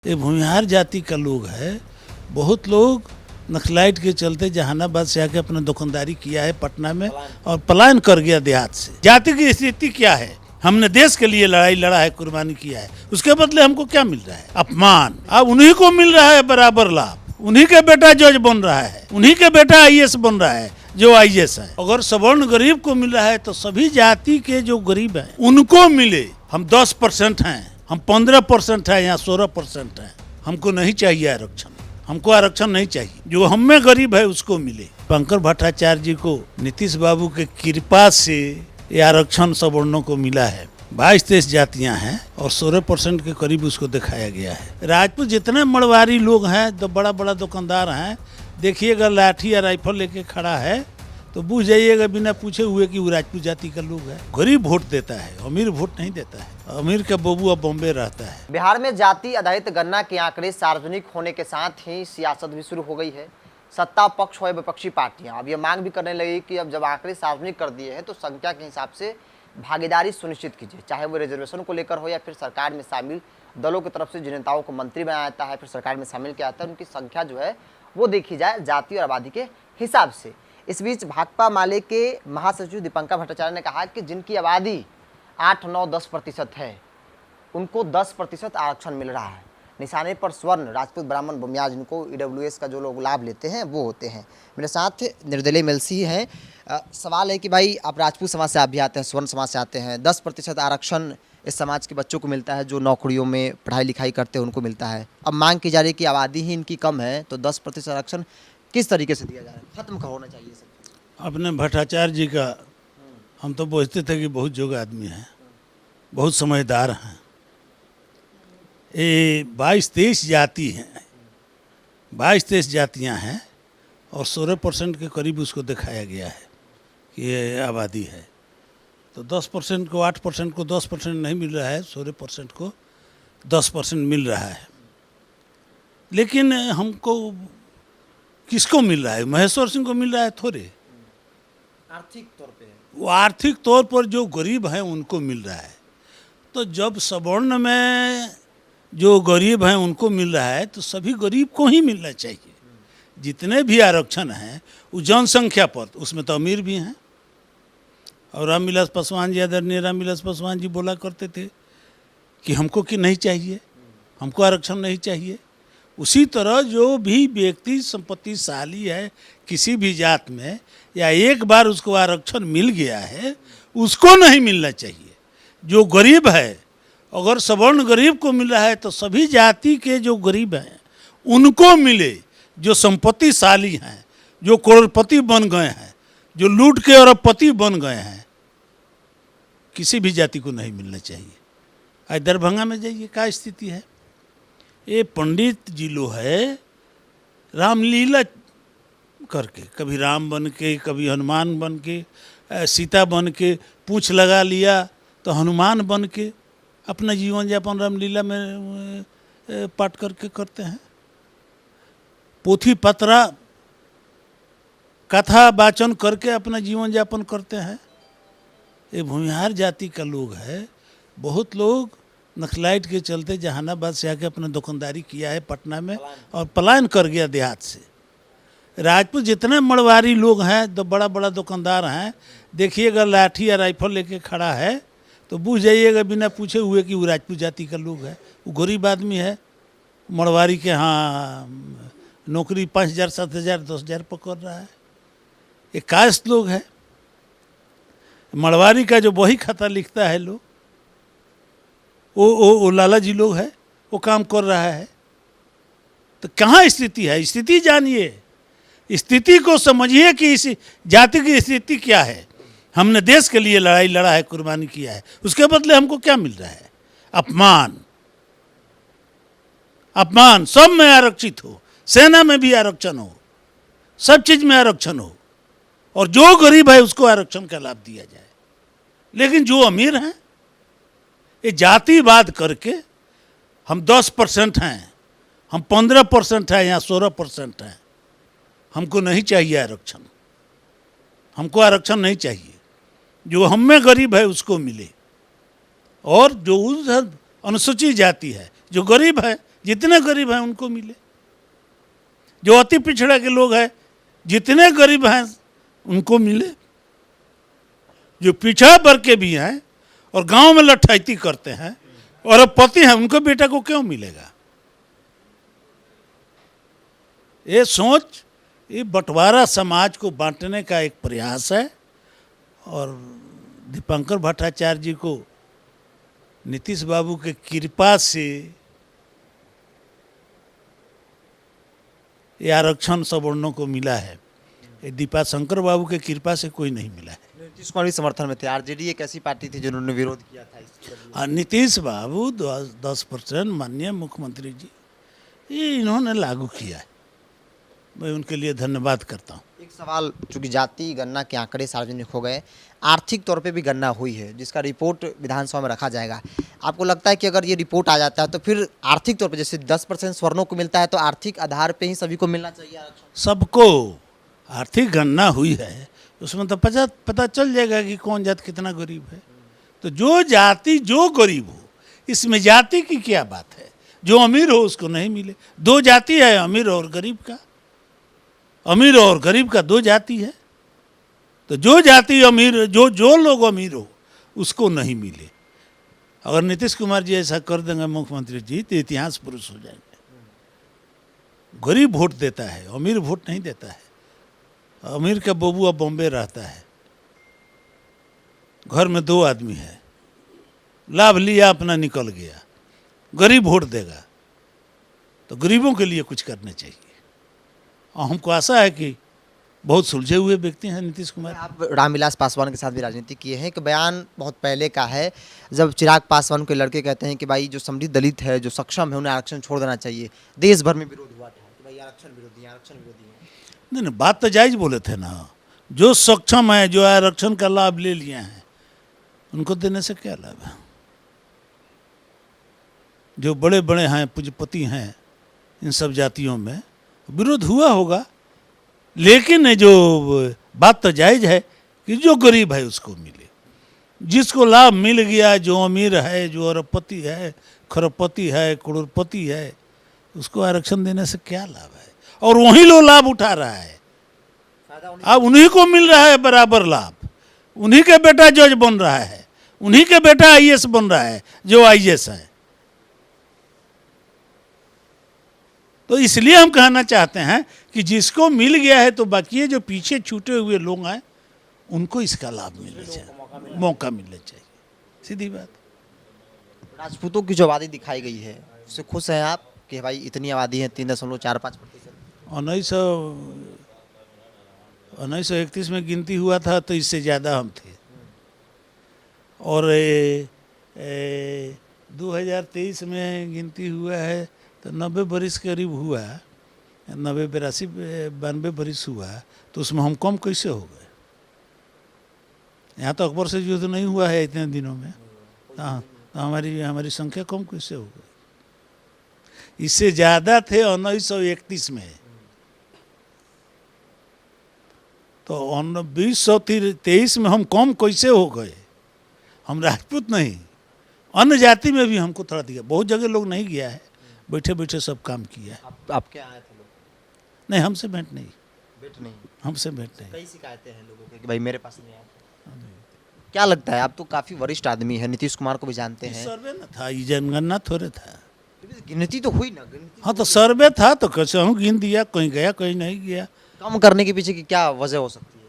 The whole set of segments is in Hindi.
ये भूमिहार जाति का लोग है। बहुत लोग नक्सलाइट के चलते जहानाबाद से आके अपना दुकानदारी किया है पटना में और पलायन कर गया देहात से। जाति की स्थिति क्या है? हमने देश के लिए लड़ाई लड़ा है, कुर्बानी किया है, उसके बदले हमको क्या मिल रहा है? अपमान। अब उन्हीं को मिल रहा है बराबर लाभ। उन्हीं के बेटा जज बन रहा है, उन्हीं के बेटा आईएएस बन रहा है जो आईएएस है। अगर सवर्ण गरीब को मिल रहा है तो सभी जाति के जो गरीब हैं उनको मिले। हम 10% हैं, हम 15% है या 16% है। हमको नहीं चाहिए आरक्षण, हमको आरक्षण नहीं चाहिए। जो हम में गरीब है उसको मिले। पंकज भट्टाचार्य जी को नीतीश बाबू के कृपा से ये आरक्षण सवर्णों को मिला है। 22-23 जातियां हैं और 16% के करीब उसको दिखाया गया है। राजपूत जितने मड़वारी लोग हैं, तो बड़ा बड़ा दुकानदार हैं, देखिएगा लाठी या राइफल लेके खड़ा है तो बूझ जाइएगा बिना पूछे हुए कि वो राजपूत जाति का लोग है। गरीब वोट देता है, अमीर वोट नहीं देता है। अमीर का बबुआ बॉम्बे रहता है। बिहार में जाति आधारित गणना के आंकड़े सार्वजनिक होने के साथ ही सियासत भी शुरू हो गई है। सत्ता पक्ष हो या विपक्षी पार्टियां अब ये मांग भी करने लगी कि अब जब आंकड़े सार्वजनिक कर दिए हैं तो संख्या के हिसाब से भागीदारी सुनिश्चित कीजिए, चाहे वो रिजर्वेशन को लेकर हो या फिर सरकार में शामिल दलों की तरफ से जिन नेताओं को मंत्री बनाया जाता है, फिर सरकार में शामिल किया जाता है, उनकी संख्या जो है वो देखी जाए जाति और आबादी के हिसाब से। इस बीच भाकपा माले के महासचिव दीपंकर भट्टाचार्य ने कहा कि जिनकी आबादी 8-9-10% है उनको 10% आरक्षण मिल रहा है। निशाने पर स्वर्ण, राजपूत, ब्राह्मण, बुमिया जिनको ईडब्ल्यूएस का जो लोग लाभ लेते हैं वो होते हैं। मेरे साथ निर्दलीय एमएलसी हैं। सवाल है कि भाई आप राजपूत समाज से आप भी आते हैं, स्वर्ण समाज से आते हैं। 10% आरक्षण इस समाज के बच्चों को मिलता है जो नौकरियों में पढ़ाई लिखाई करते हैं उनको मिलता है। अब मांग की जा रही है कि आबादी ही इनकी कम है तो 10% आरक्षण किस तरीके से दिया जा रहा है? खत्म होना चाहिए सब। अपने भट्टाचार्य जी का हम तो पूछते थे कि बहुत जोग आदमी हैं, बहुत समझदार हैं। ये 22-23 जाति हैं, 22-23 जातियाँ हैं और 16% के करीब उसको दिखाया गया है कि ये आबादी है। तो 10% को 8% को 10% नहीं मिल रहा है, 16% को 10% मिल रहा है। लेकिन हमको किसको मिल रहा है? महेश्वर सिंह को मिल रहा है थोड़े। आर्थिक तौर पे वो आर्थिक तौर पर जो गरीब हैं उनको मिल रहा है। तो जब सवर्ण में जो गरीब हैं उनको मिल रहा है तो सभी गरीब को ही मिलना चाहिए। जितने भी आरक्षण हैं वो जनसंख्या पर, उसमें तो अमीर भी हैं। और रामविलास पासवान जी, आदरणीय रामविलास पासवान जी बोला करते थे कि हमको कि नहीं चाहिए, हमको आरक्षण नहीं चाहिए। उसी तरह जो भी व्यक्ति संपत्तिशाली है किसी भी जात में, या एक बार उसको आरक्षण मिल गया है, उसको नहीं मिलना चाहिए। जो गरीब है, अगर सवर्ण गरीब को मिल रहा है तो सभी जाति के जो गरीब हैं उनको मिले। जो संपत्तिशाली हैं, जो करोड़पति बन गए हैं, जो लूट के अरबपति बन गए हैं, किसी भी जाति को नहीं मिलना चाहिए। आज दरभंगा में जाइए क्या स्थिति है। ये पंडित जी लोग है रामलीला करके, कभी राम बन के, कभी हनुमान बन के, सीता बन के पूंछ लगा लिया तो हनुमान बन के अपना जीवन यापन रामलीला में पाठ करके करते हैं। पोथी पत्रा कथा वाचन करके अपना जीवन यापन करते हैं। ये भूमिहार जाति का लोग है। बहुत लोग नक्सलाइट के चलते जहानाबाद से आके अपना दुकानदारी किया है पटना में और पलायन कर गया देहात से। राजपूत जितने मड़वारी लोग हैं, तो बड़ा बड़ा दुकानदार हैं, देखिएगा लाठी या राइफल लेके खड़ा है तो बूझ जाइएगा बिना पूछे हुए कि वो राजपूत जाति का लोग है। वो गरीब आदमी है। मड़वारी के यहाँ नौकरी 5,000, 7,000, 10,000 पकड़ रहा है। ये कास्ट लोग है। मड़वारी का जो बही खाता लिखता है लोग, वो लाला जी लोग है, वो काम कर रहा है। तो कहाँ स्थिति है? स्थिति जानिए, स्थिति को समझिए कि इस जाति की स्थिति क्या है। हमने देश के लिए लड़ाई लड़ा है, कुर्बानी किया है, उसके बदले हमको क्या मिल रहा है? अपमान। अपमान। सब में आरक्षित हो, सेना में भी आरक्षण हो, सब चीज में आरक्षण हो, और जो गरीब है उसको आरक्षण का लाभ दिया जाए। लेकिन जो अमीर हैं ये जातिवाद करके हम 10% हैं, हम 15% हैं या 16% हैं। हमको नहीं चाहिए आरक्षण, हमको आरक्षण नहीं चाहिए। जो हम में गरीब है उसको मिले, और जो उस अनुसूचित जाति है, जो गरीब है, जितने गरीब हैं उनको मिले। जो अति पिछड़ा के लोग हैं, जितने गरीब हैं उनको मिले। जो पिछड़ा वर्ग के भी हैं और गांव में लठैती करते हैं और अब पति हैं, उनको बेटा को क्यों मिलेगा? ये सोच, ये बंटवारा समाज को बांटने का एक प्रयास है। और दीपंकर भट्टाचार्य जी को नीतीश बाबू के कृपा से ये आरक्षण सवर्णों को मिला है। ये दीपाशंकर बाबू के कृपा से कोई नहीं मिला है। नीतीश कुमार भी समर्थन में थे। आरजेडी एक ऐसी पार्टी थी जिन्होंने विरोध किया था और नीतीश बाबू 10% माननीय मुख्यमंत्री जी, ये इन्होंने लागू किया है। मैं उनके लिए धन्यवाद करता हूँ। एक सवाल, चूंकि जाति गणना के आंकड़े सार्वजनिक हो गए, आर्थिक तौर पे भी गणना हुई है जिसका रिपोर्ट विधानसभा में रखा जाएगा। आपको लगता है कि अगर ये रिपोर्ट आ जाता है तो फिर आर्थिक तौर पे जैसे 10% स्वर्णों को मिलता है तो आर्थिक आधार पे ही सभी को मिलना चाहिए आरक्षण? सबको आर्थिक गणना हुई है, उसमें तो पता चल जाएगा कि कौन जाति कितना गरीब है। तो जो जाति जो गरीब हो, इसमें जाति की क्या बात है? जो अमीर हो उसको नहीं मिले। दो जाति है, अमीर और गरीब का। अमीर और गरीब का दो जाति है। तो जो जाति अमीर, जो लोग अमीर हो उसको नहीं मिले। अगर नीतीश कुमार जी ऐसा कर देंगे मुख्यमंत्री जी तो इतिहास पुरुष हो जाएंगे। गरीब वोट देता है, अमीर वोट नहीं देता है। अमीर का बबुआ बॉम्बे रहता है, घर में 2 आदमी है, लाभ लिया अपना निकल गया। गरीब वोट देगा तो गरीबों के लिए कुछ करना चाहिए। और हमको आशा है कि बहुत सुलझे हुए व्यक्ति हैं नीतीश कुमार। आप रामविलास पासवान के साथ भी राजनीति किए हैं। एक बयान बहुत पहले का है, जब चिराग पासवान के लड़के कहते हैं कि भाई जो समृद्ध दलित है, जो सक्षम है, उन्हें आरक्षण छोड़ देना चाहिए। देश भर में विरोध हुआ था कि भाई आरक्षण विरोधी, आरक्षण विरोधी है। नहीं, बात तो जायज बोले थे ना। जो सक्षम है, जो आरक्षण का लाभ ले लिए हैं, उनको देने से क्या लाभ है? जो बड़े बड़े हैं, पूंजीपति हैं, इन सब जातियों में विरोध हुआ होगा। लेकिन जो बात तो जायज है कि जो गरीब है उसको मिले। जिसको लाभ मिल गया, जो अमीर है, जो अरबपति है, खरबपति है, करोड़पति है, उसको आरक्षण देने से क्या लाभ है? और वही लोग लाभ उठा रहा है। अब उन्हीं को मिल रहा है बराबर लाभ। उन्हीं के बेटा जज बन रहा है, उन्हीं के बेटा आईएएस बन रहा है जो आईएएस है। तो इसलिए हम कहना चाहते हैं कि जिसको मिल गया है तो बाकी जो पीछे छूटे हुए लोग हैं उनको इसका लाभ मिलना चाहिए, मौका मिलना चाहिए। सीधी बात। राजपूतों की जो आबादी दिखाई गई है उससे खुश हैं आप कि भाई इतनी आबादी है? 3.45%। 1931 में गिनती हुआ था तो इससे ज़्यादा हम थे। और 2023 में गिनती हुआ है तो 90 बरिस करीब हुआ, 92 बरिस हुआ। तो उसमें हम कम कैसे हो गए? यहाँ तो अकबर से युद्ध नहीं हुआ है इतने दिनों में। हाँ, तो हमारी संख्या कम कैसे हो गई? इससे ज़्यादा थे 1931 में। तो 2023 में हम कम कैसे हो गए? हम राजपूत नहीं, अन्य जाति में भी हमको थोड़ा दिया। बहुत जगह लोग नहीं गया है, बैठे बैठे सब काम किया है। आप क्या आए थे लोग? नहीं, हमसे भेंट नहीं, नहीं, हमसे भेंट नहीं। कई शिकायतें हैं लोगों की कि भाई मेरे पास नहीं आया। क्या लगता है, आप तो काफी वरिष्ठ आदमी है, नीतीश कुमार को भी जानते हैं। सर्वे न था, ये जनगणना थोड़े था। गिनती तो हुई ना, गिनती हाँ, तो सर्वे था तो कैसे हम गिन दिया, कहीं गया कहीं नहीं गया। कम करने के पीछे की क्या वजह हो सकती है?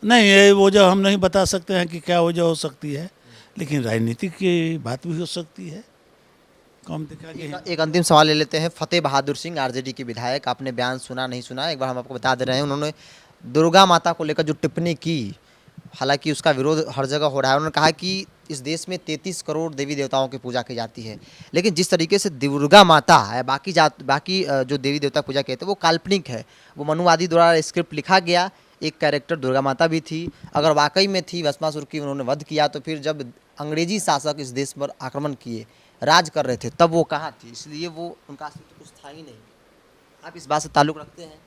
नहीं, ये वजह हम नहीं बता सकते हैं कि क्या वजह हो सकती है, लेकिन राजनीतिक की बात भी हो सकती है। कम दिखा के। एक अंतिम सवाल ले लेते हैं। फतेह बहादुर सिंह आरजेडी के विधायक, आपने बयान सुना नहीं सुना, एक बार हम आपको बता दे रहे हैं। उन्होंने दुर्गा माता को लेकर जो टिप्पणी की, हालांकि उसका विरोध हर जगह हो रहा है। उन्होंने कहा कि इस देश में 33 करोड़ देवी देवताओं की पूजा की जाती है, लेकिन जिस तरीके से दुर्गा माता है, बाकी जो देवी देवता पूजा कहते हैं वो काल्पनिक है। वो मनुवादी द्वारा स्क्रिप्ट लिखा गया, एक कैरेक्टर दुर्गा माता भी थी। अगर वाकई में थी, भस्मासुर की उन्होंने वध किया, तो फिर जब अंग्रेजी शासक इस देश पर आक्रमण किए, राज कर रहे थे, तब वो कहाँ थी? इसलिए वो उनका अस्तित्व कुछ था ही नहीं। आप इस बात से ताल्लुक़ रखते हैं?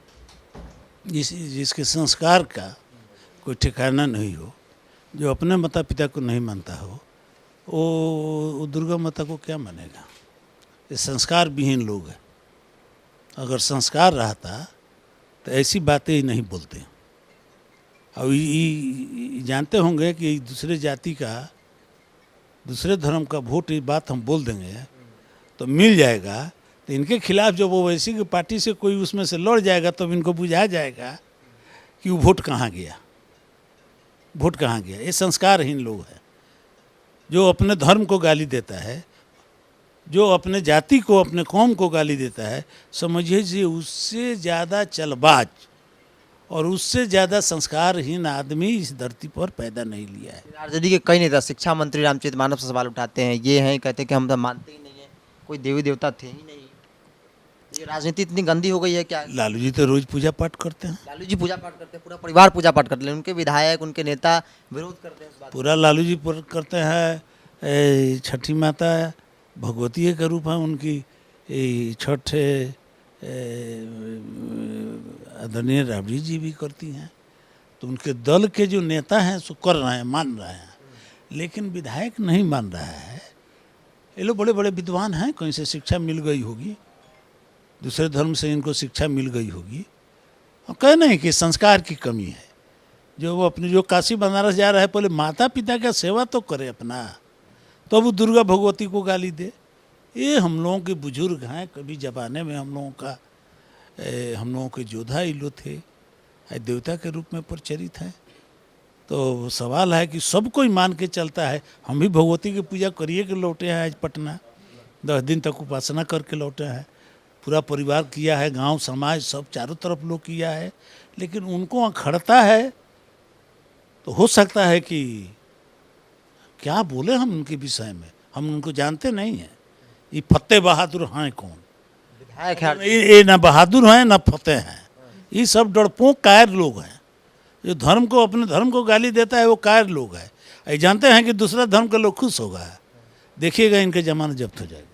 जिसके संस्कार का कोई ठिकाना नहीं हो, जो अपने माता पिता को नहीं मानता हो, वो दुर्गा माता को क्या मानेगा? ये संस्कार विहीन लोग हैं। अगर संस्कार रहता तो ऐसी बातें ही नहीं बोलते। अब जानते होंगे कि दूसरे जाति का, दूसरे धर्म का वोट, ये बात हम बोल देंगे तो मिल जाएगा, तो इनके खिलाफ जब वो वैसी की पार्टी से कोई उसमें से लड़ जाएगा तब इनको बुझा जाएगा कि वो वोट कहाँ गया, वोट कहाँ गया। ये संस्कारहीन लोग हैं। जो अपने धर्म को गाली देता है, जो अपने जाति को, अपने कौम को गाली देता है, समझिए जी उससे ज़्यादा चलबाज और उससे ज़्यादा संस्कारहीन आदमी इस धरती पर पैदा नहीं लिया है। आरजेडी के कई नेता शिक्षा मंत्री रामचरित मानव से सवाल उठाते हैं, ये हैं, कहते हैं कि हम तो मानते ही नहीं है, कोई देवी देवता थे ही नहीं। ये राजनीति इतनी गंदी हो गई है क्या? लालू जी तो रोज पूजा पाठ करते हैं। लालू जी पूजा पाठ करते हैं, पूरा परिवार पूजा पाठ करते हैं, उनके विधायक, उनके नेता विरोध करते हैं इस बात का। पूरा लालू जी करते हैं। छठी माता भगवती का रूप है उनकी। छठ आदरणीय राबड़ी जी भी करती हैं। तो उनके दल के जो नेता हैं सो कर रहे हैं, मान रहे हैं, लेकिन विधायक नहीं मान रहा है। ये लोग बड़े बड़े विद्वान हैं, कहीं से शिक्षा मिल गई होगी, दूसरे धर्म से इनको शिक्षा मिल गई होगी। और कह नहीं कि संस्कार की कमी है। जो वो अपने जो काशी बनारस जा रहा है, पहले माता पिता का सेवा तो करे अपना, तो वो दुर्गा भगवती को गाली दे। ये हम लोगों के बुजुर्ग हैं, कभी ज़माने में हम लोगों के योद्धा ये लोग थे, देवता के रूप में प्रचलित हैं। तो सवाल है कि सब कोई मान के चलता है। हम भी भगवती की पूजा करिए के लौटे हैं आज पटना, 10 दिन तक उपासना करके लौटे हैं। पूरा परिवार किया है, गांव समाज सब चारों तरफ लोग किया है, लेकिन उनको अखड़ता है। तो हो सकता है कि क्या बोले हम उनके विषय में, हम उनको जानते नहीं हैं। ये फतेह बहादुर हैं कौन? विधायक है। ये ना बहादुर हैं ना फतेह हैं, ये सब डरपोक कायर लोग हैं। जो धर्म को, अपने धर्म को गाली देता है वो कायर लोग हैं। ये जानते हैं कि दूसरा धर्म का लोग खुश होगा। देखिएगा इनके जमाना जब्त हो जाएगा।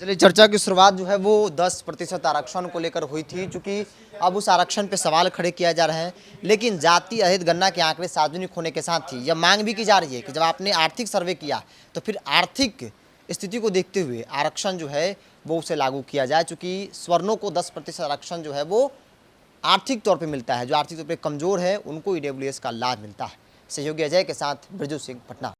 चलिए, चर्चा की शुरुआत जो है वो 10% आरक्षण को लेकर हुई थी, क्योंकि अब उस आरक्षण पे सवाल खड़े किया जा रहे हैं। लेकिन जाति रहित गणना के आंकड़े सार्वजनिक होने के साथ ही यह मांग भी की जा रही है कि जब आपने आर्थिक सर्वे किया तो फिर आर्थिक स्थिति को देखते हुए आरक्षण जो है वो उसे लागू किया जाए। चूँकि स्वर्णों को 10% आरक्षण जो है वो आर्थिक तौर पर मिलता है, जो आर्थिक तौर पर कमज़ोर है उनको EWS का लाभ मिलता है। सहयोगी अजय के साथ ब्रजू सिंह, पटना।